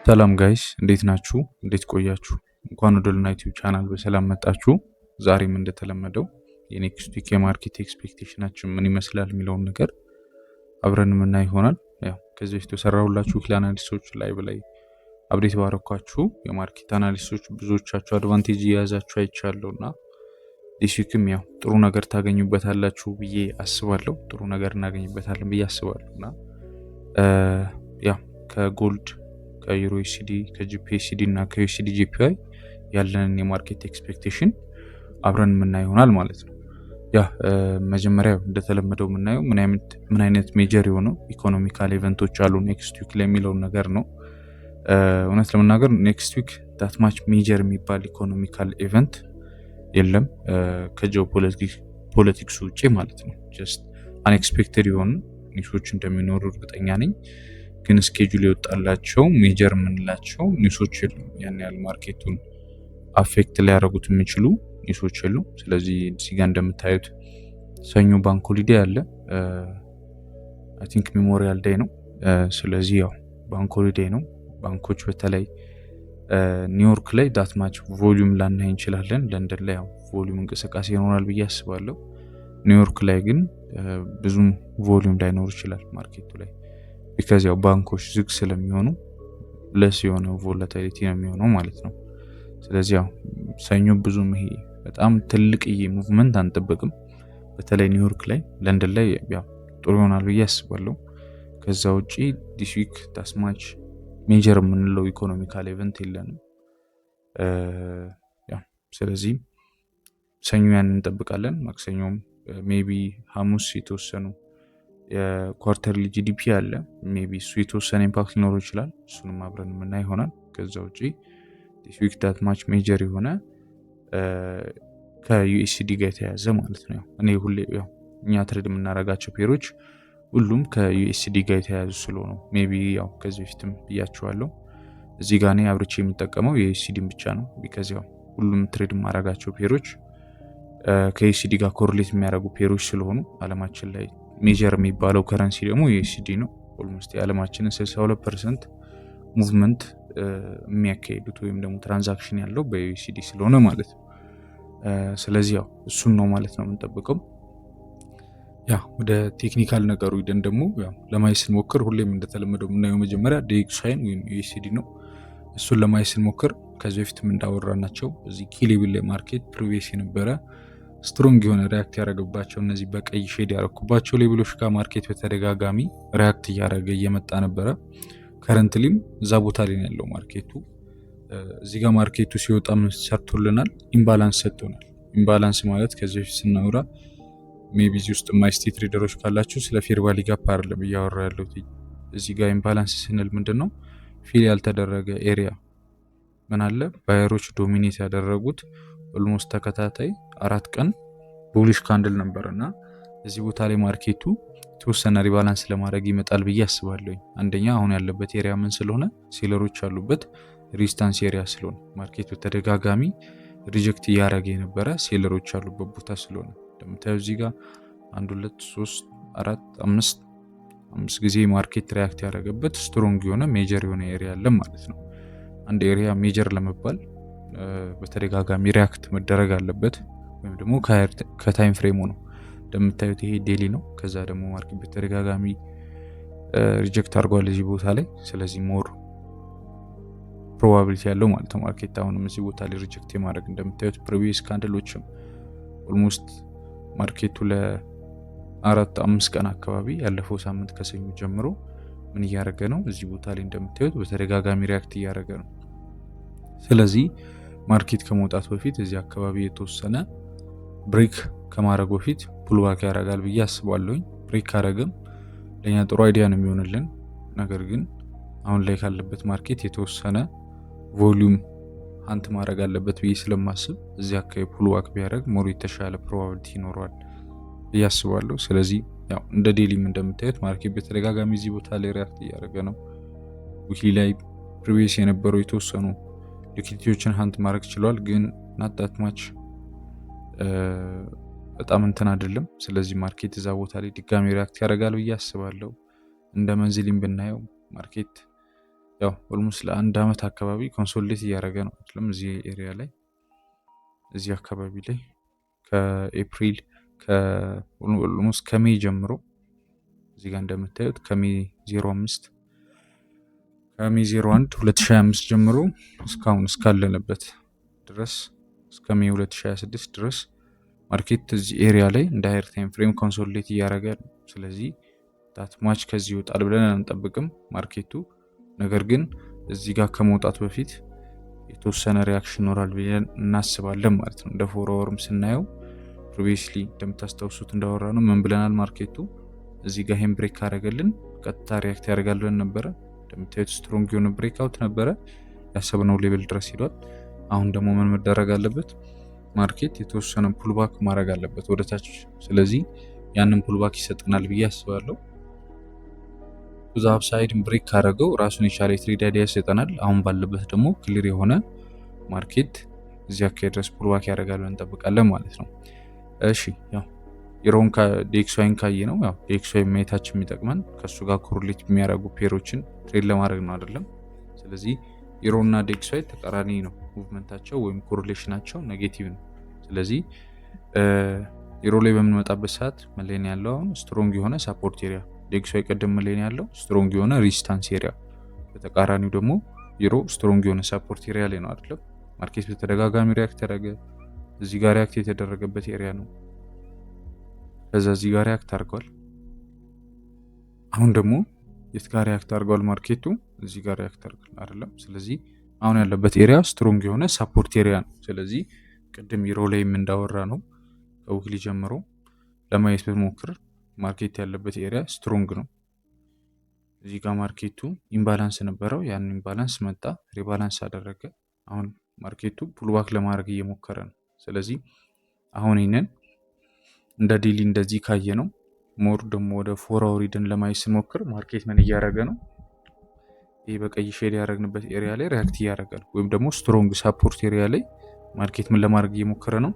ሰላም ጋይስ እንዴት ናችሁ? እንዴት ቆያችሁ? እንኳን ወደ ሉና ዩቲዩብ ቻናል በሰላም መጣችሁ። ዛሬም እንደተለመደው የኔክስት ዊክ የማርኬት ኤክስፔክቴሽናችን ምን ይመስላል የሚለውን ነገር አብረን የምናይ ይሆናል። ያው ከዚህ በፊት የሰራሁላችሁ ዊክሊ አናሊስቶች ላይ አፕዴት ባረኳችሁ የማርኬት አናሊስቶች ብዙዎቻችሁ አድቫንቴጅ እየያዛችሁ አይቻለሁና ዲስ ዊክም ያው ጥሩ ነገር ታገኙበታላችሁ ብዬ አስባለሁ። ጥሩ ነገር እናገኝበታለን ብዬ አስባለሁና ያው ከጎልድ ከዩሮ ዩኤስዲ ከጂፒኤስዲ እና ከዩኤስዲ ጂፒአይ ያለንን የማርኬት ኤክስፔክቴሽን አብረን የምናይ ይሆናል ማለት ነው። ያ መጀመሪያ እንደተለመደው የምናየው ምን አይነት ሜጀር የሆኑ ኢኮኖሚካል ኢቨንቶች አሉ ኔክስት ዊክ ላይ የሚለውን ነገር ነው። እውነት ለመናገር ኔክስት ዊክ ዳት ማች ሜጀር የሚባል ኢኮኖሚካል ኢቨንት የለም ከጂኦ ፖለቲክስ ውጪ ማለት ነው። ጀስት አንኤክስፔክትድ የሆኑ ኒውሶች እንደሚኖሩ እርግጠኛ ነኝ። ግን ስኬጁል የወጣላቸው ሜጀር የምንላቸው ኒውሶች የሉም። ያን ያህል ማርኬቱን አፌክት ሊያደርጉት የሚችሉ ኒውሶች የሉም። ስለዚህ እዚህ ጋር እንደምታዩት ሰኞ ባንክ ሆሊዴይ አለ። አይ ቲንክ ሜሞሪያል ዴይ ነው። ስለዚህ ያው ባንክ ሆሊዴይ ነው። ባንኮች በተለይ ኒውዮርክ ላይ ዳት ማች ቮሊዩም ላናይ እንችላለን። ለንደን ላይ ያው ቮሊዩም እንቅስቃሴ ይኖራል ብዬ አስባለሁ። ኒውዮርክ ላይ ግን ብዙም ቮሊዩም ላይኖር ይችላል ማርኬቱ ላይ ቢካዝ ያው ባንኮች ዝግ ስለሚሆኑ ለስ የሆነ ቮላቲሊቲ ነው የሚሆነው ማለት ነው። ስለዚህ ያው ሰኞ ብዙም ይሄ በጣም ትልቅዬ ሙቭመንት አንጠብቅም። በተለይ ኒውዮርክ ላይ ለንደን ላይ ያው ጥሩ ይሆናል ብዬ አስባለሁ። ከዛ ውጪ ዲስ ዊክ ታስማች ሜጀር የምንለው ኢኮኖሚካል ኢቨንት የለንም። ያው ስለዚህ ሰኞ ያንን እንጠብቃለን። ማክሰኞም ሜቢ ሐሙስ የተወሰኑ የኳርተርሊ ጂዲፒ አለ። ሜቢ እሱ የተወሰነ ኢምፓክት ሊኖረው ይችላል። እሱንም አብረን የምናይ ይሆናል። ከዛ ውጪ ዲስ ዊክ ዳት ማች ሜጀር የሆነ ከዩኤስዲ ጋር የተያዘ ማለት ነው። እኔ ሁሌ ያው እኛ ትሬድ የምናደርጋቸው ፔሮች ሁሉም ከዩኤስዲ ጋር የተያዙ ስለሆኑ ሜቢ ያው ከዚህ በፊትም ብያቸዋለሁ። እዚህ ጋር እኔ አብርቼ የሚጠቀመው የዩኤስዲን ብቻ ነው። ቢካዝ ያው ሁሉም ትሬድ የማደርጋቸው ፔሮች ከዩኤስዲ ጋር ኮሪሌት የሚያደርጉ ፔሮች ስለሆኑ አለማችን ላይ ሜጀር የሚባለው ከረንሲ ደግሞ ዩኤስዲ ነው። ኦልሞስት የዓለማችንን 62% ሙቭመንት የሚያካሂዱት ወይም ደግሞ ትራንዛክሽን ያለው በዩኤስዲ ስለሆነ ማለት ነው። ስለዚህ ያው እሱን ነው ማለት ነው የምንጠብቀው። ያ ወደ ቴክኒካል ነገሩ ሂደን ደግሞ ያው ለማየት ስንሞክር ሁሌም እንደተለመደው የምናየው መጀመሪያ ዴክሳይን ወይም ዩኤስዲ ነው። እሱን ለማየት ስንሞክር ከዚህ በፊትም እንዳወራናቸው እዚህ ኪ ሌቭል ላይ ማርኬት ፕሪቪየስ የነበረ ስትሮንግ የሆነ ሪያክት ያደረገባቸው እነዚህ በቀይ ሼድ ያደረኩባቸው ሌብሎች ጋር ማርኬት በተደጋጋሚ ሪያክት እያደረገ እየመጣ ነበረ። ከረንትሊም እዛ ቦታ ላይ ያለው ማርኬቱ እዚህ ጋር ማርኬቱ ሲወጣ ምን ሰርቶልናል? ኢምባላንስ ሰጥቶናል። ኢምባላንስ ማለት ከዚህ በፊት ስናወራ ሜቢ እዚህ ውስጥ ማይስቴ ትሬደሮች ካላችሁ ስለ ፌር ቫልዩ ጋፕ አይደለም እያወራ ያለው። እዚህ ጋር ኢምባላንስ ስንል ምንድነው? ፊል ያልተደረገ ኤሪያ ምን አለ? ባየሮች ዶሚኔት ያደረጉት ኦልሞስት ተከታታይ 4 ቀን ቡሊሽ ካንድል ነበርና እዚህ ቦታ ላይ ማርኬቱ ተወሰነ ሪባላንስ ለማድረግ ይመጣል ብዬ አስባለሁ። አንደኛ አሁን ያለበት ኤሪያ ምን ስለሆነ ሴለሮች ያሉበት ሪዚስታንስ ኤሪያ ስለሆነ ማርኬቱ ተደጋጋሚ ሪጀክት እያደረገ የነበረ ሴለሮች ያሉበት ቦታ ስለሆነ እንደምታዩ እዚህ ጋር 1 2 3 4 5 ጊዜ ማርኬት ሪያክት ያደረገበት ስትሮንግ የሆነ ሜጀር የሆነ ኤሪያ አለ ማለት ነው። አንድ ኤሪያ ሜጀር ለመባል በተደጋጋሚ ሪያክት መደረግ አለበት ወይም ደግሞ ከታይም ፍሬሙ ነው። እንደምታዩት ይሄ ዴሊ ነው። ከዛ ደግሞ ማርኬት በተደጋጋሚ ሪጀክት አድርጓል እዚህ ቦታ ላይ። ስለዚህ ሞር ፕሮባቢሊቲ ያለው ማለት ነው ማርኬት አሁንም እዚህ ቦታ ላይ ሪጀክት የማድረግ እንደምታዩት ፕሪቪየስ ካንድሎችም ኦልሞስት ማርኬቱ ለ4-5 ቀን አካባቢ ያለፈው ሳምንት ከሰኞ ጀምሮ ምን እያደረገ ነው? እዚህ ቦታ ላይ እንደምታዩት በተደጋጋሚ ሪያክት እያደረገ ነው። ስለዚህ ማርኬት ከመውጣት በፊት እዚህ አካባቢ የተወሰነ ብሬክ ከማድረግ በፊት ፑልባክ ያደርጋል ብዬ አስባለሁኝ። ብሬክ ካደረገም ለኛ ጥሩ አይዲያ ነው የሚሆንልን። ነገር ግን አሁን ላይ ካለበት ማርኬት የተወሰነ ቮሊዩም አንት ማድረግ አለበት ብዬ ስለማስብ እዚህ አካባቢ ፑልባክ ቢያደርግ ሞር የተሻለ ፕሮባቢሊቲ ይኖረዋል ብዬ አስባለሁ። ስለዚህ ያው እንደ ዴሊም እንደምታዩት ማርኬት በተደጋጋሚ እዚህ ቦታ ላይ ሪያክት እያደረገ ነው። ዊክሊ ላይ ፕሪቪየስ የነበረው የተወሰኑ ሊኩዊዲቲዎችን ሃንት ማድረግ ችሏል፣ ግን ናት ማች በጣም እንትን አይደለም። ስለዚህ ማርኬት እዛ ቦታ ላይ ድጋሚ ሪያክት ያደርጋል ብዬ አስባለሁ። እንደ መንዝሊም ብናየው ማርኬት ያው ኦልሞስት ለአንድ አመት አካባቢ ኮንሶሊዴት እያደረገ ነው አይደለም። እዚህ ኤሪያ ላይ እዚህ አካባቢ ላይ ከኤፕሪል ኦልሞስት ከሜይ ጀምሮ እዚህ ጋር እንደምታዩት ከሜይ 01 2025 ጀምሮ እስካሁን እስካለንበት ድረስ እስከ ሜይ 2026 ድረስ ማርኬት እዚህ ኤሪያ ላይ እንደ ሃየር ታይም ፍሬም ኮንሶሊዴት እያደረገ ነው። ስለዚህ ዳት ማች ከዚህ ይወጣል ብለን አንጠብቅም ማርኬቱ። ነገር ግን እዚህ ጋር ከመውጣቱ በፊት የተወሰነ ሪያክሽን ይኖራል ብለን እናስባለን ማለት ነው። እንደ ፎር አወርም ስናየው ፕሪቪየስሊ እንደምታስታውሱት እንዳወራ ነው ምን ብለናል? ማርኬቱ እዚህ ጋር ይሄን ብሬክ ካደረገልን ቀጥታ ሪያክት ያደርጋል ብለን ነበረ። እንደምታዩት ስትሮንግ የሆነ ብሬክ አውት ነበረ፣ ያሰብነው ሌቭል ድረስ ሄዷል። አሁን ደግሞ ምን መደረግ አለበት? ማርኬት የተወሰነ ፑልባክ ማድረግ አለበት ወደታች። ስለዚህ ያንን ፑልባክ ይሰጠናል ብዬ አስባለሁ። ቱዝ አፕሳይድ ብሬክ ካደረገው ራሱን የቻለ የትሬድ አይዲያ ይሰጠናል። አሁን ባለበት ደግሞ ክሊር የሆነ ማርኬት እዚህ አካባቢ ድረስ ፑልባክ ያደርጋል ብለን እንጠብቃለን ማለት ነው። እሺ ያው ኢሮን ዴክስዋይን ካየ ነው ያው ዴክስዋይ ማየታችን የሚጠቅመን ከሱ ጋር ኮሪሌት የሚያደርጉ ፔሮችን ትሬድ ለማድረግ ነው አይደለም። ስለዚህ ኢሮን እና ዴክስዋይ ተቃራኒ ነው ሙቭመንታቸው ወይም ኮሪሌሽናቸው ኔጌቲቭ ነው። ስለዚህ ኢሮ ላይ በምንመጣበት ሰዓት መሌን ያለው አሁን ስትሮንግ የሆነ ሳፖርት ኤሪያ፣ ዴክስዋይ ቀደም መሌን ያለው ስትሮንግ የሆነ ሪዚስታንስ ኤሪያ፣ በተቃራኒው ደግሞ ኢሮ ስትሮንግ የሆነ ሳፖርት ኤሪያ ላይ ነው አይደለም። ማርኬት በተደጋጋሚ ሪያክት ያደረገ እዚህ ጋር ሪያክት የተደረገበት ኤሪያ ነው። ከዛ እዚህ ጋር ሪያክት አድርጓል። አሁን ደግሞ የት ጋር ሪያክት አድርጓል? ማርኬቱ እዚህ ጋር ሪያክት አድርጓል አይደለም። ስለዚህ አሁን ያለበት ኤሪያ ስትሮንግ የሆነ ሳፖርት ኤሪያ ነው። ስለዚህ ቅድም ኢሮ ላይም እንዳወራ ነው ከዊክሊ ጀምሮ ለማየት ብሞክር ማርኬት ያለበት ኤሪያ ስትሮንግ ነው። እዚህ ጋር ማርኬቱ ኢምባላንስ ነበረው፣ ያን ኢምባላንስ መጣ ሪባላንስ አደረገ። አሁን ማርኬቱ ፑልባክ ለማድረግ እየሞከረ ነው። ስለዚህ አሁን ይህንን እንደ ዴሊ እንደዚህ ካየ ነው ሞር ደግሞ ወደ ፎር አወር ሂደን ለማየት ስንሞክር ማርኬት ምን እያደረገ ነው? ይህ በቀይ ሼድ ያደረግንበት ኤሪያ ላይ ሪያክት እያደረገ ነው። ወይም ደግሞ ስትሮንግ ሳፖርት ኤሪያ ላይ ማርኬት ምን ለማድረግ እየሞከረ ነው?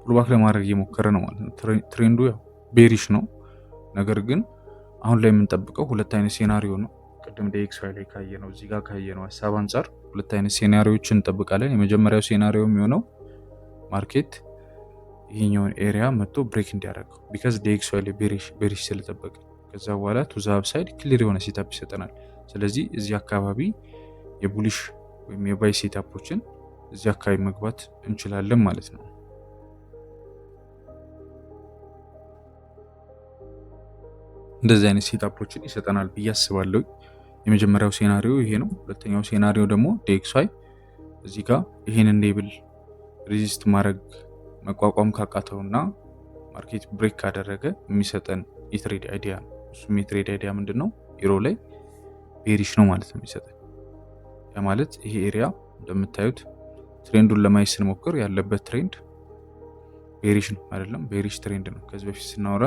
ፑልባክ ለማድረግ እየሞከረ ነው ማለት ነው። ትሬንዱ ያው ቤሪሽ ነው። ነገር ግን አሁን ላይ የምንጠብቀው ሁለት አይነት ሴናሪዮ ነው። ቅድም ዴክስዋይ ላይ ካየ ነው እዚህ ጋር ካየ ነው ሀሳብ አንጻር ሁለት አይነት ሴናሪዮችን እንጠብቃለን። የመጀመሪያው ሴናሪዮ የሚሆነው ማርኬት ይሄኛውን ኤሪያ መጥቶ ብሬክ እንዲያደርገው ቢካዝ ዴክስዋይ ላይ ቤሪሽ ስለጠበቀ፣ ከዛ በኋላ ቱዝ አፕሳይድ ክሊር የሆነ ሴታፕ ይሰጠናል። ስለዚህ እዚህ አካባቢ የቡሊሽ ወይም የባይ ሴታፖችን እዚህ አካባቢ መግባት እንችላለን ማለት ነው። እንደዚህ አይነት ሴታፖችን ይሰጠናል ብዬ አስባለሁ። የመጀመሪያው ሴናሪዮ ይሄ ነው። ሁለተኛው ሴናሪዮ ደግሞ ዴክስዋይ እዚህ ጋር ይሄንን ሌብል ሬዚስት ማድረግ መቋቋም ካቃተውና ማርኬት ብሬክ ካደረገ የሚሰጠን የትሬድ አይዲያ ነው። እሱም የትሬድ አይዲያ ምንድን ነው? ኢሮ ላይ ቤሪሽ ነው ማለት ነው የሚሰጠን። ያ ማለት ይሄ ኤሪያ እንደምታዩት ትሬንዱን ለማየት ስንሞክር ያለበት ትሬንድ ቤሪሽ ነው አይደለም። ቤሪሽ ትሬንድ ነው። ከዚህ በፊት ስናወራ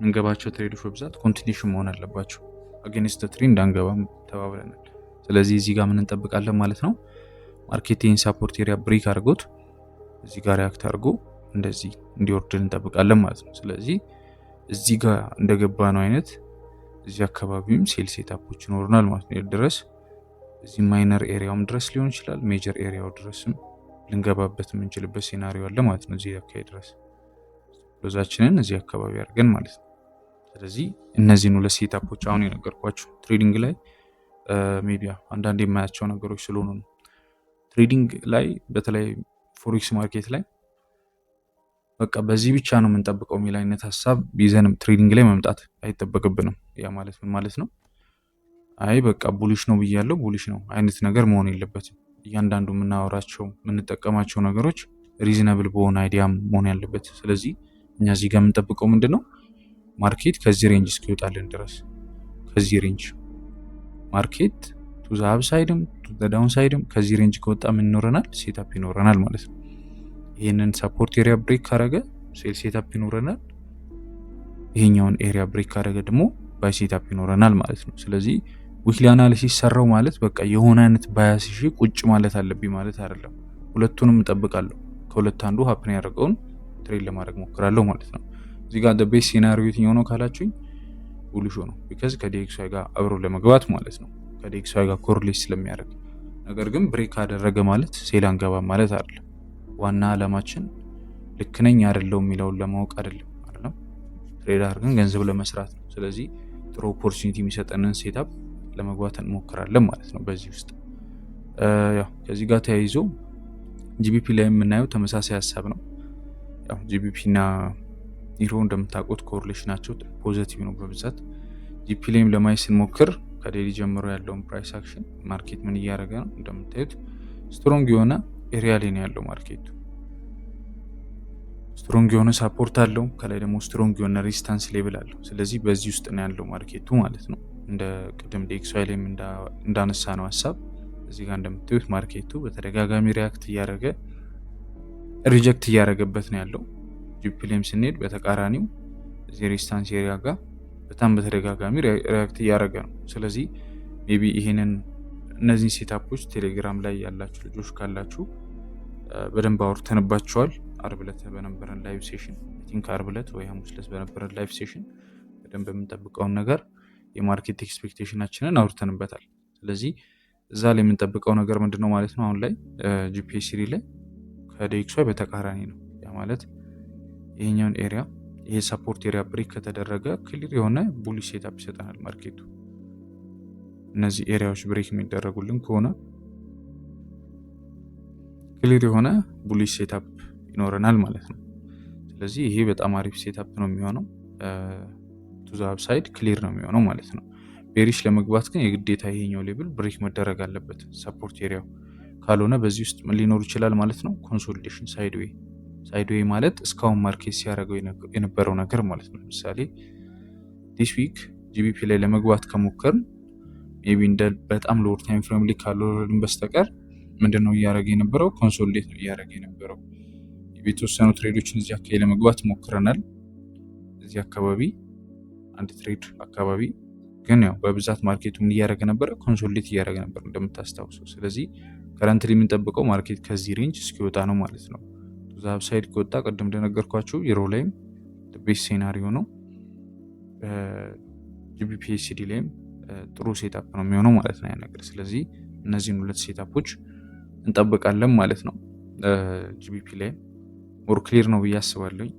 እንገባቸው ትሬዶች በብዛት ኮንቲኒሽን መሆን አለባቸው። አጌንስት ትሬንድ አንገባም ተባብለናል። ስለዚህ እዚህ ጋር ምን እንጠብቃለን ማለት ነው? ማርኬት ይህን ሳፖርት ኤሪያ ብሬክ አድርጎት እዚህ ጋር ሪያክት አድርጎ እንደዚህ እንዲወርድ እንጠብቃለን ማለት ነው። ስለዚህ እዚህ ጋር እንደገባ ነው አይነት እዚህ አካባቢም ሴል ሴታፖች ይኖሩናል ማለት ነው። ድረስ እዚህ ማይነር ኤሪያውም ድረስ ሊሆን ይችላል፣ ሜጀር ኤሪያው ድረስም ልንገባበት የምንችልበት ሴናሪዮ አለ ማለት ነው። እዚህ አካባቢ ድረስ ሎዛችንን እዚህ አካባቢ አድርገን ማለት ነው። ስለዚህ እነዚህን ሁለት ሴታፖች አሁን የነገርኳችሁ ትሬዲንግ ላይ ሜቢ አንዳንድ የማያቸው ነገሮች ስለሆኑ ነው። ትሬዲንግ ላይ በተለይ ፎሬክስ ማርኬት ላይ በቃ በዚህ ብቻ ነው የምንጠብቀው የሚል አይነት ሀሳብ ቢዘንም ትሬዲንግ ላይ መምጣት አይጠበቅብንም። ያ ማለት ምን ማለት ነው? አይ በቃ ቡሊሽ ነው ብያለሁ ቡሊሽ ነው አይነት ነገር መሆን የለበትም። እያንዳንዱ የምናወራቸው የምንጠቀማቸው ነገሮች ሪዝነብል በሆነ አይዲያ መሆን ያለበት። ስለዚህ እኛ እዚህ ጋር የምንጠብቀው ምንድን ነው? ማርኬት ከዚህ ሬንጅ እስኪወጣልን ድረስ ከዚህ ሬንጅ ማርኬት ቱ ዘ አፕሳይድም ቱ ዘ ዳውንሳይድም ከዚህ ሬንጅ ከወጣ ምን ይኖረናል? ሴታፕ ይኖረናል ማለት ነው። ይህንን ሰፖርት ኤሪያ ብሬክ ካረገ ሴል ሴታፕ ይኖረናል። ይሄኛውን ኤሪያ ብሬክ ካረገ ደግሞ ባይ ሴታፕ ይኖረናል ማለት ነው። ስለዚህ ዊክሊ አናሊሲስ ሰራው ማለት በቃ የሆነ አይነት ባያስ እሺ ቁጭ ማለት አለብኝ ማለት አይደለም። ሁለቱንም እጠብቃለሁ። ከሁለት አንዱ ሀፕን ያደርገውን ትሬድ ለማድረግ ሞክራለሁ ማለት ነው። እዚህ ጋር ቤስ ሴናሪዮ የትኛው ነው ካላችሁኝ ቡሊሽ ነው። ቢካዝ ከዲኤክስዋይ ጋር አብሮ ለመግባት ማለት ነው። ከዲኤክስዋይ ጋር ኮሪሌት ስለሚያደርግ። ነገር ግን ብሬክ አደረገ ማለት ሴል አንገባም ማለት አይደለም። ዋና አላማችን ልክ ነኝ አይደለሁም የሚለውን ለማወቅ አይደለም። ትሬድ አድርገን ገንዘብ ለመስራት ነው። ስለዚህ ጥሩ ኦፖርቹኒቲ የሚሰጠንን ሴታፕ ለመግባት እንሞክራለን ማለት ነው። በዚህ ውስጥ ያው ከዚህ ጋር ተያይዞ ጂቢፒ ላይ የምናየው ተመሳሳይ ሀሳብ ነው። ያው ጂቢፒ እና ኢሮ እንደምታውቁት ኮሪሌሽናቸው ፖዚቲቭ ነው በብዛት። ጂፒ ላይም ለማየት ስንሞክር ከዴሊ ጀምሮ ያለውን ፕራይስ አክሽን ማርኬት ምን እያደረገ ነው? እንደምታዩት ስትሮንግ የሆነ ኤሪያ ላይ ነው ያለው ማርኬቱ። ስትሮንግ የሆነ ሳፖርት አለው፣ ከላይ ደግሞ ስትሮንግ የሆነ ሬዚስታንስ ሌቭል አለው። ስለዚህ በዚህ ውስጥ ነው ያለው ማርኬቱ ማለት ነው። እንደ ቅድም ዲኤክስዋይ ላይም እንዳነሳ ነው ሀሳብ እዚህ ጋር እንደምታዩት ማርኬቱ በተደጋጋሚ ሪያክት እያደረገ ሪጀክት እያደረገበት ነው ያለው። ጂፒ ላይም ስንሄድ በተቃራኒው እዚህ ሬዚስታንስ ኤሪያ ጋር በጣም በተደጋጋሚ ሪያክት እያደረገ ነው። ስለዚህ ሜቢ እነዚህን ሴታፖች ቴሌግራም ላይ ያላችሁ ልጆች ካላችሁ በደንብ አውርተንባቸዋል። አርብ ዕለት በነበረን ላይቭ ሴሽን ቲንክ አርብ ዕለት ወይ ሐሙስ ዕለት በነበረን ላይቭ ሴሽን በደንብ የምንጠብቀውን ነገር የማርኬት ኤክስፔክቴሽናችንን አውርተንበታል። ስለዚህ እዛ ላይ የምንጠብቀው ነገር ምንድነው ማለት ነው? አሁን ላይ ጂፒኤስሪ ላይ ከዲኤክስዋይ በተቃራኒ ነው። ያ ማለት ይሄኛውን ኤሪያ ይሄ ሰፖርት ኤሪያ ብሬክ ከተደረገ ክሊር የሆነ ቡሊሽ ሴታፕ ይሰጠናል ማርኬቱ። እነዚህ ኤሪያዎች ብሬክ የሚደረጉልን ከሆነ ክሊር የሆነ ቡሊሽ ሴታፕ ይኖረናል ማለት ነው። ስለዚህ ይሄ በጣም አሪፍ ሴታፕ ነው የሚሆነው። ቱ ዘ አፕሳይድ ክሊር ነው የሚሆነው ማለት ነው። ቤሪሽ ለመግባት ግን የግዴታ ይሄኛው ሌብል ብሬክ መደረግ አለበት ሰፖርት ኤሪያው። ካልሆነ በዚህ ውስጥ ምን ሊኖር ይችላል ማለት ነው? ኮንሶሊዴሽን ሳይድዌይ ማለት እስካሁን ማርኬት ሲያደርገው የነበረው ነገር ማለት ነው። ለምሳሌ ዲስ ዊክ ጂቢፒ ላይ ለመግባት ከሞከርን ሜቢ እንደ በጣም ሎወር ታይም ፍሬም ላይ ካልወረድን በስተቀር ምንድነው እያደረገ የነበረው? ኮንሶሊዴት ነው እያደረገ የነበረው። የተወሰኑ ትሬዶችን እዚህ አካባቢ ለመግባት ሞክረናል። እዚህ አካባቢ አንድ ትሬድ አካባቢ ግን ያው በብዛት ማርኬቱ ምን እያደረገ ነበረ? ኮንሶሊዴት እያደረገ ነበር እንደምታስታውሰው። ስለዚህ ከረንትሊ የምንጠብቀው ማርኬት ከዚህ ሬንጅ እስኪወጣ ነው ማለት ነው። ቱ ዘ አፕሳይድ ከወጣ ቅድም እንደነገርኳችሁ ዩሮ ላይም ቤስት ሴናሪዮ ነው። ጂቢፒኤስዲ ላይም ጥሩ ሴታፕ ነው የሚሆነው ማለት ነው ያ ነገር። ስለዚህ እነዚህን ሁለት ሴታፖች እንጠብቃለን ማለት ነው። ጂቢፒ ላይ ሞር ክሊር ነው ብዬ አስባለሁኝ።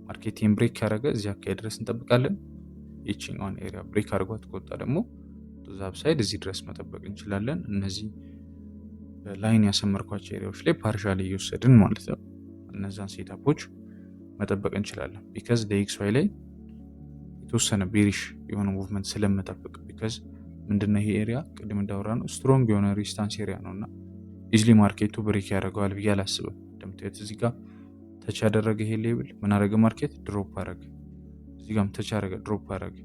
ማርኬትን ብሬክ ያደረገ እዚህ አካባቢ ድረስ እንጠብቃለን። ይችኛውን ኤሪያ ብሬክ አድርጓት ከወጣ ደግሞ ቱ ዘ አፕሳይድ እዚህ ድረስ መጠበቅ እንችላለን። እነዚህ ላይን ያሰመርኳቸው ኤሪያዎች ላይ ፓርሻል እየወሰድን ማለት ነው እነዛን ሴታፖች መጠበቅ እንችላለን። ቢካዝ ዲኤክስዋይ ላይ የተወሰነ ቤሪሽ የሆነ ሙቭመንት ስለምጠብቅ ቢካዝ ምንድነው ይሄ ኤሪያ ቅድም እንዳወራ ነው ስትሮንግ የሆነ ሬዚስታንስ ኤሪያ ነው እና ኢዝሊ ማርኬቱ ብሬክ ያደርገዋል ብዬ አላስብም። እንደምታዩት እዚህ ጋር ተች ያደረገ ይሄ ሌብል ምን አደረገ? ማርኬት ድሮፕ አደረገ። እዚህ ጋርም ተች አደረገ፣ ድሮፕ አደረገ።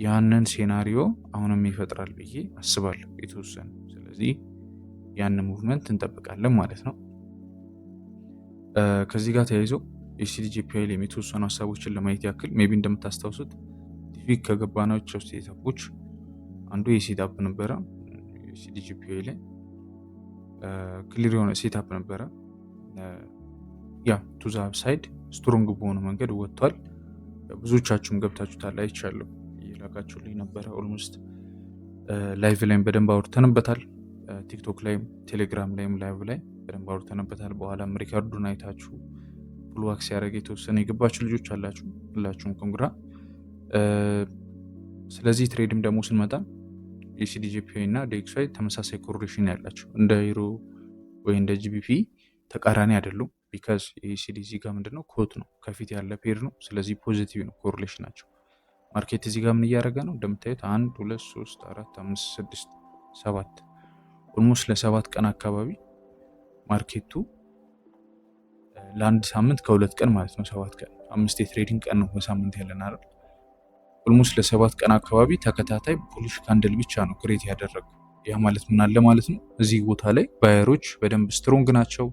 ያንን ሴናሪዮ አሁንም ይፈጥራል ብዬ አስባለሁ የተወሰነ። ስለዚህ ያንን ሙቭመንት እንጠብቃለን ማለት ነው። ከዚህ ጋር ተያይዞ የሲዲጂፒአይ ላይ የተወሰኑ ሀሳቦችን ለማየት ያክል ሜቢ እንደምታስታውሱት ቲቪክ ከገባናቸው ሴታፖች አንዱ የሴታፕ ነበረ። የሲዲጂፒአይ ላይ ክሊር የሆነ ሴታፕ ነበረ። ያ ቱ ዘ አፕሳይድ ስትሮንግ በሆነ መንገድ ወጥቷል። ብዙዎቻችሁም ገብታችሁታል፣ አይቻለሁ፣ እየላካችሁልኝ ነበረ። ኦልሞስት ላይቭ ላይም በደንብ አውርተንበታል። ቲክቶክ ላይም ቴሌግራም ላይም ላይቭ ላይ በደንብ አውርተንበታል። በኋላም ሪካርዱን አይታችሁ ፉል ዋክስ ያደረገ የተወሰነ የገባችሁ ልጆች አላችሁ፣ ሁላችሁም ኮንግራ። ስለዚህ ትሬድም ደግሞ ስንመጣ የሲዲጂፒአይ እና ዲኤክስዋይ ተመሳሳይ ኮሪሌሽን ያላቸው እንደ ዩሮ ወይ እንደ ጂቢፒ ተቃራኒ አይደሉም። ቢካዝ የሲዲዚ ጋር ምንድነው ኮት ነው፣ ከፊት ያለ ፔር ነው። ስለዚህ ፖዚቲቭ ነው ኮሪሌሽን ናቸው። ማርኬት እዚህ ጋር ምን እያደረገ ነው? እንደምታዩት 1 2 3 4 5 6 7 ኦልሞስት ለ7 ቀን አካባቢ ማርኬቱ ለአንድ ሳምንት ከሁለት ቀን ማለት ነው 7 ቀን 5 የትሬዲንግ ቀን ነው በሳምንት ያለን አይደል? ኦልሞስት ለ7 ቀን አካባቢ ተከታታይ ቡሊሽ ካንድል ብቻ ነው ክሬት ያደረገው። ያ ማለት ምን አለ ማለት ነው? እዚህ ቦታ ላይ ባየሮች በደንብ ስትሮንግ ናቸው።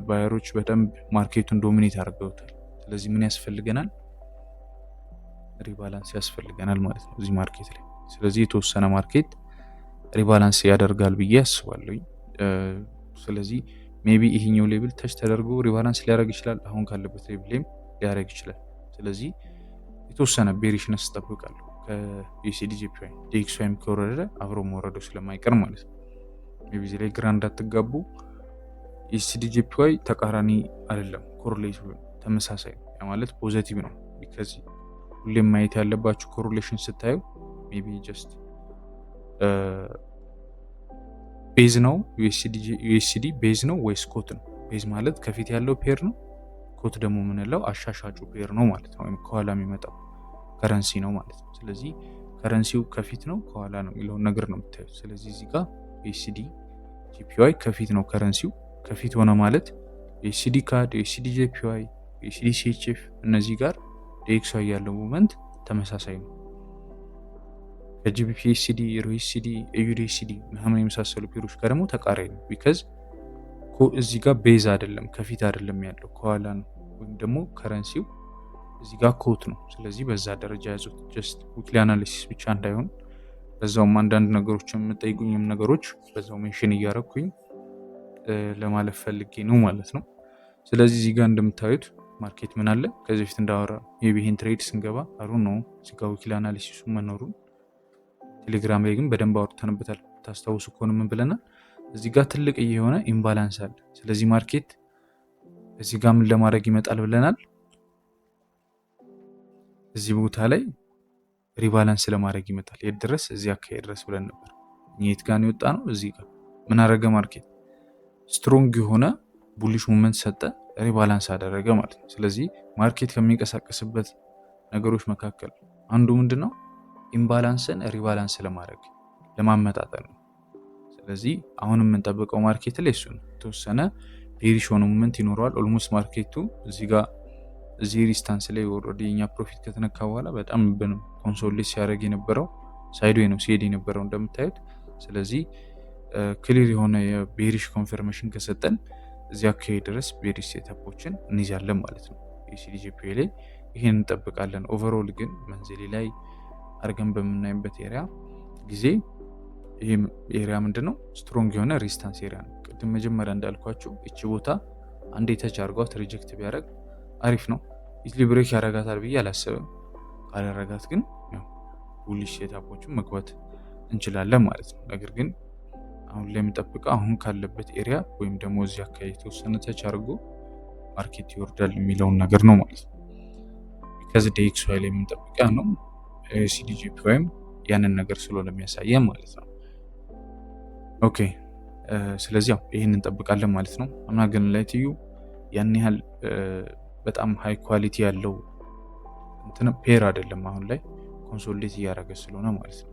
ባየሮች በደንብ ማርኬቱን ዶሚኔት አድርገውታል። ስለዚህ ምን ያስፈልገናል? ሪባላንስ ያስፈልገናል ማለት ነው እዚህ ማርኬት ላይ። ስለዚህ የተወሰነ ማርኬት ሪባላንስ ያደርጋል ብዬ አስባለሁ። ስለዚህ ሜቢ ይሄኛው ሌብል ተች ተደርጎ ሪባላንስ ሊያደርግ ይችላል። አሁን ካለበት ሌብል ላይም ሊያደርግ ይችላል። ስለዚህ የተወሰነ ቤሪሽነስ እጠብቃለሁ ከዩኤስዲ ጂፒዋይ ዲኤክስዋይም ከወረደ አብሮ መውረዱ ስለማይቀር ማለት ነው። ሜይ ቢ እዚህ ላይ ግራ እንዳትጋቡ። ዩኤስዲ ጂፒዋይ ተቃራኒ አይደለም፣ ኮሪሌት ተመሳሳይ ነው። ያ ማለት ፖዘቲቭ ነው። ቢካዝ ሁሌም ማየት ያለባችሁ ኮሪሌሽን ስታዩ ሜይ ቢ ጀስት ቤዝ ነው ዩኤስዲ ቤዝ ነው ወይስ ኮት ነው? ቤዝ ማለት ከፊት ያለው ፔር ነው። ኮት ደግሞ የምንለው አሻሻጩ ፔር ነው ማለት ነው፣ ወይም ከኋላ የሚመጣው ከረንሲ ነው ማለት ነው። ስለዚህ ከረንሲው ከፊት ነው ከኋላ ነው የሚለውን ነገር ነው የምታዩት። ስለዚህ እዚህ ጋር ዩኤስዲ ጂፒዋይ ከፊት ነው ከረንሲው ከፊት ሆነ ማለት ዩኤስዲ ካድ፣ ዩኤስዲ ጂፒዋይ፣ ዩኤስዲ ሲኤችኤፍ እነዚህ ጋር ዲኤክስዋይ ያለው ሞመንት ተመሳሳይ ነው። ከጂቢፒ ዩኤስዲ፣ ዩኤስዲ፣ ኤዩዲኤስዲ ምናምን የመሳሰሉ ፔሮች ጋር ደግሞ ተቃራኒ ነው። ቢካዝ እዚህ ጋር ቤዝ አይደለም ከፊት አይደለም ያለው ከኋላ ነው፣ ወይም ደግሞ ከረንሲው እዚህ ጋር ኮት ነው። ስለዚህ በዛ ደረጃ ያዙት። ጀስት ዊክሊ አናሊሲስ ብቻ እንዳይሆን በዛውም አንዳንድ ነገሮች የምጠይቁኝም ነገሮች በዛው ሜንሽን እያረኩኝ ለማለፍ ፈልጌ ነው ማለት ነው። ስለዚህ እዚህ ጋር እንደምታዩት ማርኬት ምን አለ ከዚህ በፊት እንዳወራ ይሄን ትሬድ ስንገባ አሩ ነው እዚህ ጋር ዊክሊ አናሊሲሱ መኖሩን ቴሌግራም ላይ ግን በደንብ አውርተንበታል። ታስታውሱ ከሆነ ምን ብለናል? እዚህ ጋር ትልቅ የሆነ ኢምባላንስ አለ። ስለዚህ ማርኬት እዚህ ጋር ምን ለማድረግ ይመጣል ብለናል? እዚህ ቦታ ላይ ሪባላንስ ለማድረግ ይመጣል። የት ድረስ? እዚህ አካባቢ ድረስ ብለን ነበር። የት ጋር የወጣ ነው? እዚህ ጋር ምን አደረገ? ማርኬት ስትሮንግ የሆነ ቡሊሽ ሙቭመንት ሰጠ፣ ሪባላንስ አደረገ ማለት ነው። ስለዚህ ማርኬት ከሚንቀሳቀስበት ነገሮች መካከል አንዱ ምንድነው? ኢምባላንስን ሪባላንስ ለማድረግ ለማመጣጠን ነው። ስለዚህ አሁን የምንጠብቀው ማርኬት ላይ እሱ ነው። የተወሰነ ቤሪሽ ሆነ ሙቭመንት ይኖረዋል። ኦልሞስት ማርኬቱ እዚህ ጋር እዚህ ሪስታንስ ላይ ኦልሬዲ የኛ ፕሮፊት ከተነካ በኋላ በጣም ኮንሶሊዴት ሲያደርግ የነበረው ሳይድዌይ ነው ሲሄድ የነበረው እንደምታዩት። ስለዚህ ክሊር የሆነ የቤሪሽ ኮንፈርሜሽን ከሰጠን እዚህ አካባቢ ድረስ ቤሪሽ ሴታፖችን እንይዛለን ማለት ነው። ዩኤስዲ ጂፒዋይ ላይ ይሄን እንጠብቃለን። ኦቨርኦል ግን መንዝሊ ላይ አድርገን በምናይበት ኤሪያ ጊዜ ይሄ ኤሪያ ምንድነው? ስትሮንግ የሆነ ሬዚስታንስ ኤሪያ ነው። ቅድም መጀመሪያ እንዳልኳችሁ እቺ ቦታ አንዴ ተች አድርጓት ሪጀክት ቢያደርግ አሪፍ ነው። ኢትሊ ብሬክ ያረጋታል ብዬ አላስብም። ካላረጋት ግን ቡሊሽ ሴታፖችን መግባት እንችላለን ማለት ነው። ነገር ግን አሁን ላይ የምጠብቀው አሁን ካለበት ኤሪያ ወይም ደግሞ እዚህ አካባቢ የተወሰነ ተች አድርጎ ማርኬት ይወርዳል የሚለውን ነገር ነው ማለት ነው። ከዚህ ዲኤክስዋይ ላይ የምንጠብቀው ነው ዩኤስዲ ጂፒዋይም ያንን ነገር ስለሆነ የሚያሳየን ማለት ነው። ኦኬ ስለዚህ ይህን እንጠብቃለን ማለት ነው። አምና ግን ላይ ትዩ ያን ያህል በጣም ሃይ ኳሊቲ ያለው እንትን ፔር አይደለም። አሁን ላይ ኮንሶሊዴት እያደረገ ስለሆነ ማለት ነው።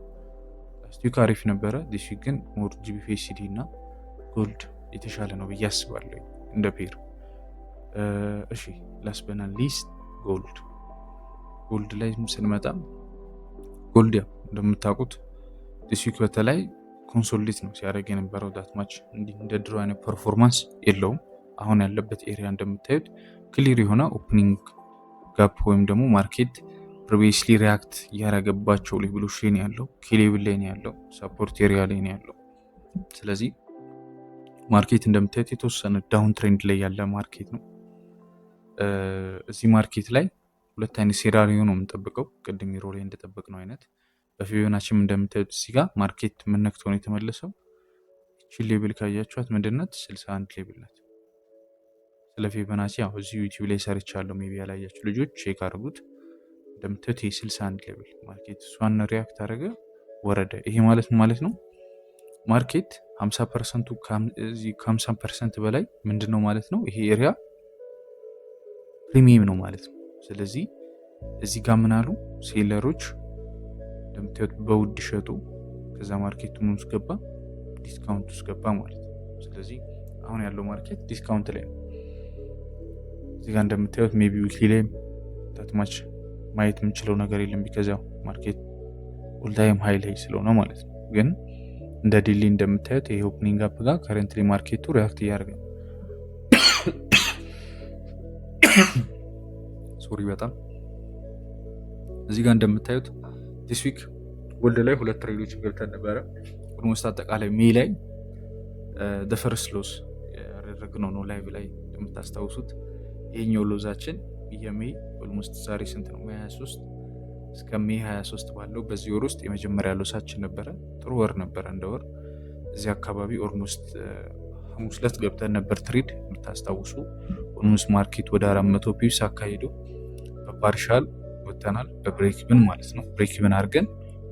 ላስት ዊክ አሪፍ ነበረ። ዲስ ዊክ ግን ሞር ጂቢፒ ዩኤስዲ እና ጎልድ የተሻለ ነው ብዬ አስባለሁ እንደ ፔር። እሺ ላስት በት ናት ሊስት ጎልድ ላይ ስንመጣ ጎልድ ያው እንደምታውቁት ዲስ ዊክ በተለይ ኮንሶሊዴት ነው ሲያደርግ የነበረው። ዳትማች እንደ ድሮ አይነት ፐርፎርማንስ የለውም። አሁን ያለበት ኤሪያ እንደምታዩት ክሊር የሆነ ኦፕኒንግ ጋፕ ወይም ደግሞ ማርኬት ፕሪቪየስሊ ሪያክት እያደረገባቸው ሌቭሎች ላይ ነው ያለው። ኬሌብል ላይ ነው ያለው። ሰፖርት ኤሪያ ላይ ነው ያለው። ስለዚህ ማርኬት እንደምታዩት የተወሰነ ዳውን ትሬንድ ላይ ያለ ማርኬት ነው። እዚህ ማርኬት ላይ ሁለት አይነት ሴራሪዮ ነው የምንጠብቀው። ቅድም ሮ ላይ እንደጠበቅነው አይነት በፊቦናችንም እንደምታዩት እዚህ ጋር ማርኬት ምን ነክቶ ነው የተመለሰው? እቺ ሌብል ካያችኋት ምንድነት 61 ሌብል ናት። ስለ ፊቦናቺ ያው እዚህ ዩቲዩብ ላይ ሰርቻለሁ። ሜቢ ያላያችሁ ልጆች ቼክ አድርጉት። እንደምታዩት ይሄ 61 ሌብል ማርኬት እሷን ሪያክት አደረገ፣ ወረደ። ይሄ ማለት ነው ማርኬት 50% ከ50% በላይ ምንድነው ማለት ነው? ይሄ ኤሪያ ፕሪሚየም ነው ማለት ነው። ስለዚህ እዚህ ጋር ምን አሉ ሴለሮች እንደምታዩት በውድ ሸጡ። ከዛ ማርኬቱ ምን ውስጥ ገባ? ዲስካውንት ውስጥ ገባ ማለት ነው። ስለዚህ አሁን ያለው ማርኬት ዲስካውንት ላይ ነው። እዚህ ጋር እንደምታዩት ሜቢ ዊክሊ ላይ ታትማች ማየት የምንችለው ነገር የለም። ቢከዛው ማርኬት ኦልታይም ሃይ ላይ ስለሆነ ማለት ነው። ግን እንደ ዴሊ እንደምታዩት ይሄ ኦፕኒንግ አፕ ጋር ከረንትሊ ማርኬቱ ሪያክት እያደረገ ነው። ሶሪ በጣም እዚህ ጋር እንደምታዩት ዲስ ዊክ ጎልድ ላይ ሁለት ትሬዶች ገብተን ነበረ። ኦልሞስት አጠቃላይ ሜይ ላይ ደፈርስ ሎስ ያደረግነው ነው ላይቭ ላይ እንደምታስታውሱት። ይሄኛው ሎዛችን የሜይ ኦልሞስት ዛሬ ስንት ነው? 23 እስከ ሜይ 23 ባለው በዚህ ወር ውስጥ የመጀመሪያ ሎሳችን ነበረ። ጥሩ ወር ነበረ እንደ ወር። እዚህ አካባቢ ኦልሞስት ሐሙስ ዕለት ገብተን ነበር ትሬድ የምታስታውሱ። ኦልሞስት ማርኬት ወደ 400 ፒፕስ አካሂዶ በፓርሻል ወጥተናል። በብሬክብን ማለት ነው። ብሬክብን አድርገን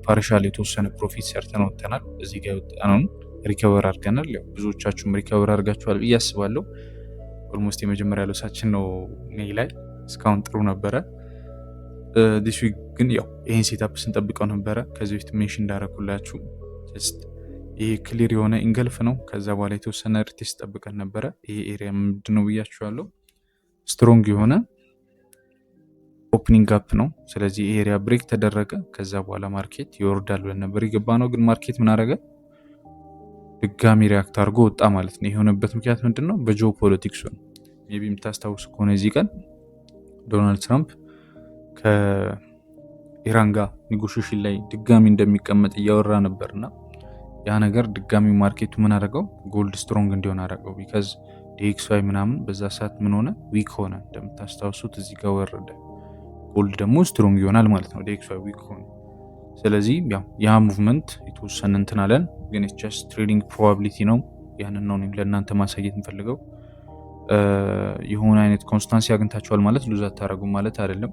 ፓርሻል የተወሰነ ፕሮፊት ሰርተን ወጥተናል። እዚህ ጋር የወጣነውን ሪከቨር አድርገናል። ያው ብዙዎቻችሁም ሪከቨር አድርጋችኋል ብዬ አስባለሁ። ኦልሞስት የመጀመሪያ ሎሳችን ነው ሜይ ላይ። እስካሁን ጥሩ ነበረ። ዲስ ዊክ ግን ያው ይህን ሴታፕ ስንጠብቀው ነበረ። ከዚህ በፊት ሜንሽን እንዳደረኩላችሁ ጀስት ይሄ ክሊር የሆነ ኢንገልፍ ነው። ከዛ በኋላ የተወሰነ ሪቴስት ጠብቀን ነበረ። ይሄ ኤሪያ ምንድን ነው ብያችኋለሁ። ስትሮንግ የሆነ ኦፕኒንግ አፕ ነው። ስለዚህ ይሄ ኤሪያ ብሬክ ተደረገ። ከዛ በኋላ ማርኬት ይወርዳል ብለን ነበር የገባ ነው። ግን ማርኬት ምን አደረገ? ድጋሚ ሪያክት አድርጎ ወጣ ማለት ነው። የሆነበት ምክንያት ምንድን ነው? በጂኦ ፖለቲክሱ ነው። ሜይ ቢ የምታስታውሱ ከሆነ እዚህ ቀን ዶናልድ ትራምፕ ከኢራን ጋር ኔጎሽሽን ላይ ድጋሚ እንደሚቀመጥ እያወራ ነበርና ያ ነገር ድጋሚ ማርኬቱ ምን አደረገው? ጎልድ ስትሮንግ እንዲሆን አደረገው። ቢካዝ ዲኤክስዋይ ምናምን በዛ ሰዓት ምን ሆነ? ዊክ ሆነ። እንደምታስታውሱት እዚህ ጋር ወረደ። ጎልድ ደግሞ ስትሮንግ ይሆናል ማለት ነው። ዲኤክስዋይ ዊክ ሆነ። ስለዚህ ያ ሙቭመንት የተወሰነ እንትን አለን። ግን ጀስት ትሬዲንግ ፕሮባቢሊቲ ነው። ያንን ነው ለእናንተ ማሳየት እንፈልገው። የሆነ አይነት ኮንስታንሲ አግኝታችኋል ማለት ሉዝ አታደርጉም ማለት አይደለም።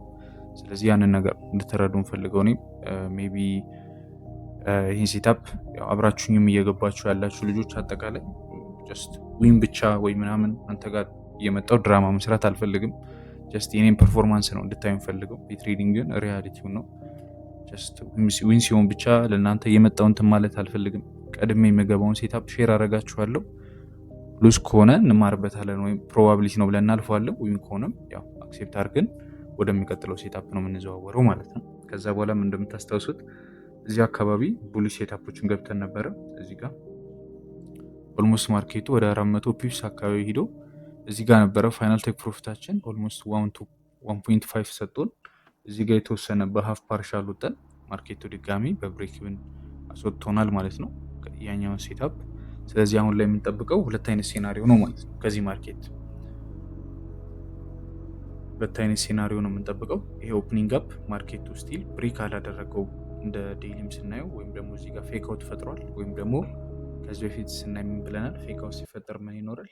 ስለዚህ ያንን ነገር እንድትረዱ እንፈልገው። እኔም ሜይ ቢ ይህን ሴታፕ አብራችሁኝም እየገባችሁ ያላችሁ ልጆች አጠቃላይ ጀስት ዊን ብቻ ወይ ምናምን አንተ ጋር እየመጣው ድራማ መስራት አልፈልግም። ጀስት የኔም ፐርፎርማንስ ነው እንድታዩ ፈልገው። የትሬዲንግን ሪያሊቲው ነው። ጀስት ዊን ሲሆን ብቻ ለእናንተ እየመጣው እንትን ማለት አልፈልግም። ቀድሜ የምገባውን ሴታፕ ሼር አደርጋችኋለሁ። ሉዝ ከሆነ እንማርበታለን ወይም ፕሮባቢሊቲ ነው ብለን እናልፈዋለን። ዊን ከሆነም ያው አክሴፕት አድርገን ወደሚቀጥለው ሴታፕ ነው የምንዘዋወረው ማለት ነው። ከዛ በኋላም እንደምታስታውሱት እዚህ አካባቢ ቡሊሽ ሴታፖችን ገብተን ነበረ። እዚህ ጋር ኦልሞስት ማርኬቱ ወደ 400 ፒፕስ አካባቢ ሂዶ እዚህ ጋር ነበረ ፋይናል ቴክ ፕሮፊታችን ኦልሞስት 1.5 ሰጥቶን እዚህ ጋር የተወሰነ በሀፍ ፓርሻል ወጠን ማርኬቱ ድጋሚ በብሬክብን አስወጥቶናል ማለት ነው ያኛውን ሴታፕ። ስለዚህ አሁን ላይ የምንጠብቀው ሁለት አይነት ሴናሪዮ ነው ማለት ነው። ከዚህ ማርኬት ሁለት አይነት ሴናሪዮ ነው የምንጠብቀው። ይሄ ኦፕኒንግ አፕ ማርኬቱ ስቲል ብሬክ አላደረገው እንደ ዴይሊም ስናየው፣ ወይም ደግሞ እዚህ ጋር ፌክ አውት ፈጥሯል። ወይም ደግሞ ከዚህ በፊት ስናይ ምን ብለናል? ፌክ አውት ሲፈጠር ምን ይኖራል?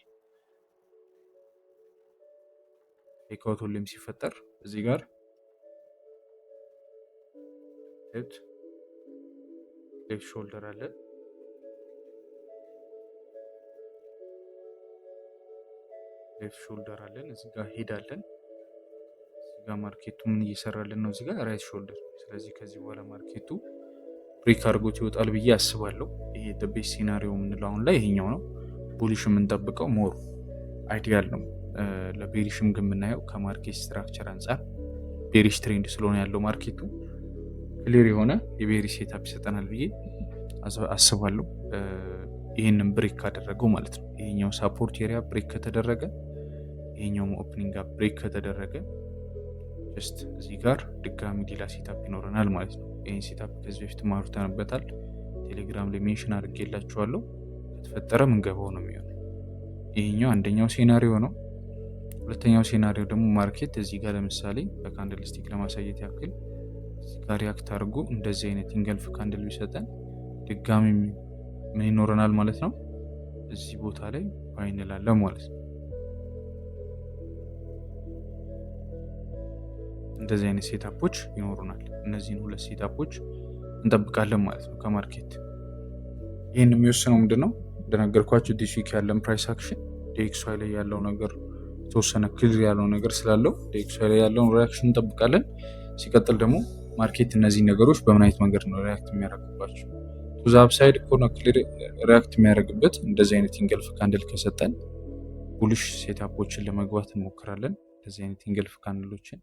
ፌክ አውት ሁሌም ሲፈጠር እዚህ ጋር ሌፍት ሾልደር አለ፣ ሌፍት ሾልደር አለን፣ እዚህ ጋር ሄድ አለን። እዚህ ጋር ማርኬቱ ምን እየሰራልን ነው? እዚህ ጋር ራይት ሾልደር። ስለዚህ ከዚህ በኋላ ማርኬቱ ብሬክ አድርጎት ይወጣል ብዬ አስባለሁ። ይሄ ቤስ ሲናሪዮ የምንለው አሁን ላይ ይሄኛው ነው። ቡሊሽ የምንጠብቀው ሞር አይዲያል ነው። ለቤሪሽም ግን የምናየው ከማርኬት ስትራክቸር አንጻር ቤሪሽ ትሬንድ ስለሆነ ያለው ማርኬቱ ክሊር የሆነ የቤሪሽ ሴታፕ ይሰጠናል ብዬ አስባለሁ። ይህንን ብሬክ ካደረገው ማለት ነው። ይሄኛው ሳፖርት ኤሪያ ብሬክ ከተደረገ፣ ይሄኛውም ኦፕኒንግ አፕ ብሬክ ከተደረገ ጀስት እዚህ ጋር ድጋሚ ሌላ ሴታፕ ይኖረናል ማለት ነው። ይህን ሴታፕ ከዚህ በፊት ማውርተንበታል። ቴሌግራም ላይ ሜንሽን አድርጌላችኋለሁ። ከተፈጠረ ምንገባው ነው የሚሆነው። ይሄኛው አንደኛው ሴናሪዮ ነው። ሁለተኛው ሴናሪዮ ደግሞ ማርኬት እዚህ ጋር ለምሳሌ በካንድል ስቲክ ለማሳየት ያክል እዚህ ጋር ሪያክት አድርጎ እንደዚህ አይነት ኢንገልፍ ካንድል ቢሰጠን ድጋሚ ምን ይኖረናል ማለት ነው? እዚህ ቦታ ላይ ባይ እንላለን ማለት ነው። እንደዚህ አይነት ሴታፖች ይኖሩናል። እነዚህን ሁለት ሴታፖች እንጠብቃለን ማለት ነው ከማርኬት። ይህን የሚወስነው ምንድን ነው? እንደነገርኳቸው ዲስ ዊክ ያለን ፕራይስ አክሽን ዲኤክስዋይ ላይ ያለው ነገር የተወሰነ ክሊር ያለው ነገር ስላለው ዲኤክስዋይ ላይ ያለውን ሪያክሽን እንጠብቃለን። ሲቀጥል ደግሞ ማርኬት እነዚህ ነገሮች በምን አይነት መንገድ ነው ሪያክት የሚያደርጉባቸው? ቱዝ አፕሳይድ ከሆነ ክሊር ሪያክት የሚያደርግበት እንደዚህ አይነት ኢንገልፍ ካንድል ከሰጠን ቡሊሽ ሴታፖችን ለመግባት እንሞክራለን። እንደዚህ አይነት ኢንገልፍ ካንድሎችን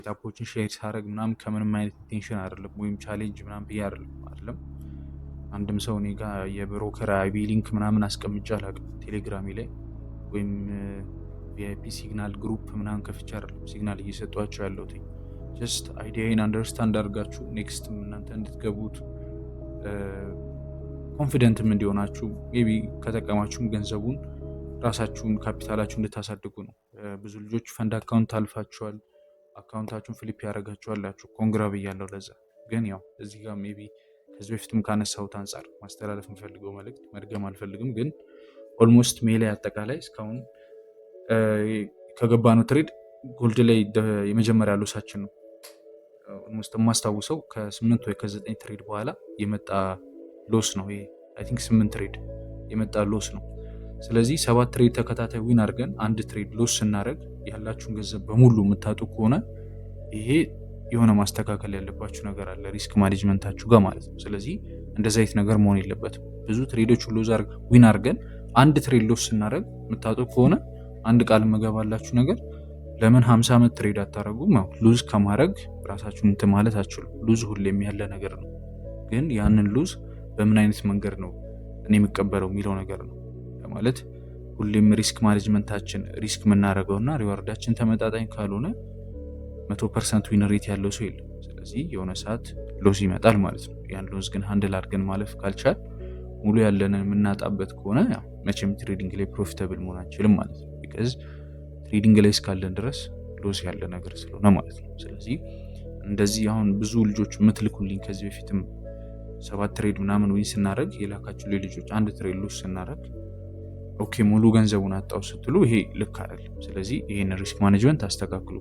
ታፖችን ሼር ሳረግ ምናምን ከምንም አይነት ኢንቴንሽን አይደለም፣ ወይም ቻሌንጅ ምናምን ብዬ አይደለም። አንድም ሰው እኔ ጋር የብሮከር አይቢ ሊንክ ምናምን አስቀምጬ አላውቅም ቴሌግራሚ ላይ፣ ወይም ቪአይፒ ሲግናል ግሩፕ ምናምን ከፍቼ አይደለም ሲግናል እየሰጧቸው ያለሁት። ጀስት አይዲያዬን አንደርስታንድ አድርጋችሁ ኔክስትም እናንተ እንድትገቡት ኮንፊደንትም እንዲሆናችሁ ሜይ ቢ ከጠቀማችሁም ገንዘቡን ራሳችሁን ካፒታላችሁ እንድታሳድጉ ነው። ብዙ ልጆች ፈንድ አካውንት አልፋችኋል፣ አካውንታችሁን ፍሊፕ ያደረጋችኋላችሁ። ኮንግራ ብያለሁ ለዛ። ግን ያው እዚህ ጋር ሜይ ቢ ከዚህ በፊትም ካነሳሁት አንጻር ማስተላለፍ የምፈልገው መልእክት መድገም አልፈልግም፣ ግን ኦልሞስት ሜይ ላይ አጠቃላይ እስካሁን ከገባነው ትሬድ ጎልድ ላይ የመጀመሪያ ሎሳችን ነው። ኦልሞስት የማስታውሰው ከ8 ወይ ከ9 ትሬድ በኋላ የመጣ ሎስ ነው ይሄ። አይ ቲንክ 8 ትሬድ የመጣ ሎስ ነው። ስለዚህ 7 ትሬድ ተከታታይ ዊን አድርገን አንድ ትሬድ ሎስ ስናደርግ ያላችሁን ገንዘብ በሙሉ የምታጡ ከሆነ ይሄ የሆነ ማስተካከል ያለባችሁ ነገር አለ ሪስክ ማኔጅመንታችሁ ጋር ማለት ነው። ስለዚህ እንደዚህ አይነት ነገር መሆን የለበትም። ብዙ ትሬዶች ዊን አድርገን አንድ ትሬድ ሎስ ስናደርግ የምታጡ ከሆነ አንድ ቃል መገባላችሁ ነገር ለምን 50 ዓመት ትሬድ አታደርጉም? ሉዝ ከማድረግ ራሳችሁን እንትን ማለት አትችሉም። ሉዝ ሁሌም ያለ ነገር ነው። ግን ያንን ሉዝ በምን አይነት መንገድ ነው እኔ የምቀበለው የሚለው ነገር ነው ማለት። ሁሌም ሪስክ ማኔጅመንታችን ሪስክ የምናደርገውና ሪዋርዳችን ተመጣጣኝ ካልሆነ 100% ዊን ሬት ያለው ሰው የለም። ስለዚህ የሆነ ሰዓት ሎስ ይመጣል ማለት ነው። ያን ሎስ ግን ሃንድል አድርገን ማለፍ ካልቻል ሙሉ ያለንን የምናጣበት ከሆነ መቼም ትሬዲንግ ላይ ፕሮፊታብል መሆን አንችልም ማለት ነው። ቢካዝ ትሬዲንግ ላይ እስካለን ድረስ ሎስ ያለ ነገር ስለሆነ ማለት ነው። ስለዚህ እንደዚህ አሁን ብዙ ልጆች የምትልኩልኝ ከዚህ በፊትም 7 ትሬድ ምናምን ዊን ስናደርግ የላካችሁ ልጆች አንድ ትሬድ ሎስ ስናደርግ ኦኬ ሙሉ ገንዘቡን አጣው ስትሉ ይሄ ልክ አይደለም። ስለዚህ ይሄን ሪስክ ማኔጅመንት አስተካክሉ።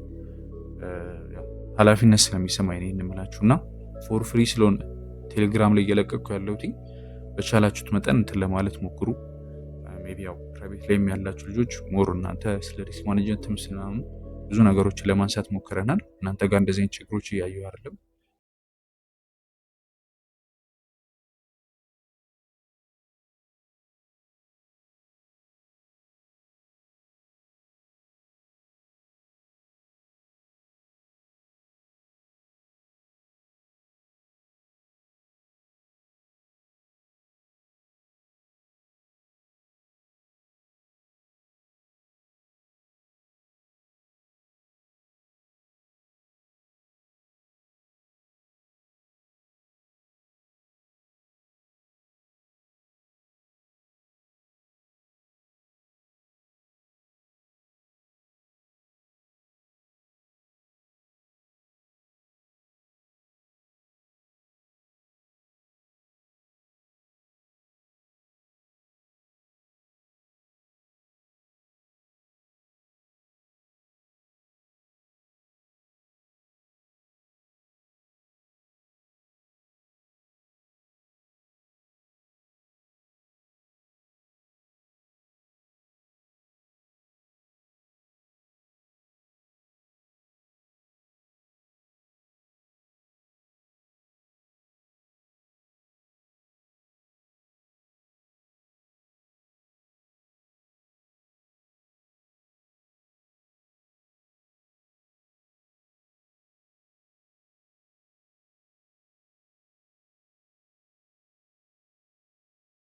ኃላፊነት ስለሚሰማኝ ነው የምላችሁ እና ፎር ፍሪ ስለሆነ ቴሌግራም ላይ እየለቀቅኩ ያለሁት በቻላችሁት መጠን እንትን ለማለት ሞክሩ። ሜይ ቢ ያው ፕራይቬት ላይ ያላችሁ ልጆች ሞር እናንተ ስለ ሪስክ ማኔጅመንት ምናምን ብዙ ነገሮችን ለማንሳት ሞክረናል። እናንተ ጋር እንደዚህ አይነት ችግሮች እያየሁ አይደለም።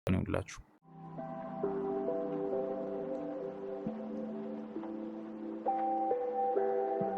ነው